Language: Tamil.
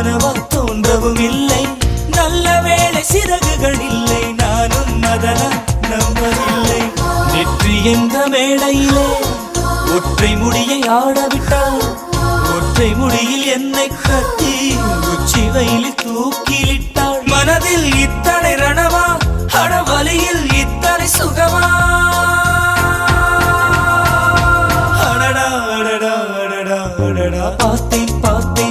கனவா தோன்றவும் இல்லை. நல்ல வேளை சிறகுகள் இல்லை, நானும் அதனால் நம்பவில்லை. நெற்றி என்ற மேடையிலே ஒற்றை முடியை ஆடவிட்டாள். ஒற்றை முடியில் என்னை கட்டி உச்சி வயலில் தூக்கிலிட்டாள். மனதில் இத்தனை ரணமா, அடவலியில் இத்தனை சுகமா. பார்த்தேன் பார்த்தேன்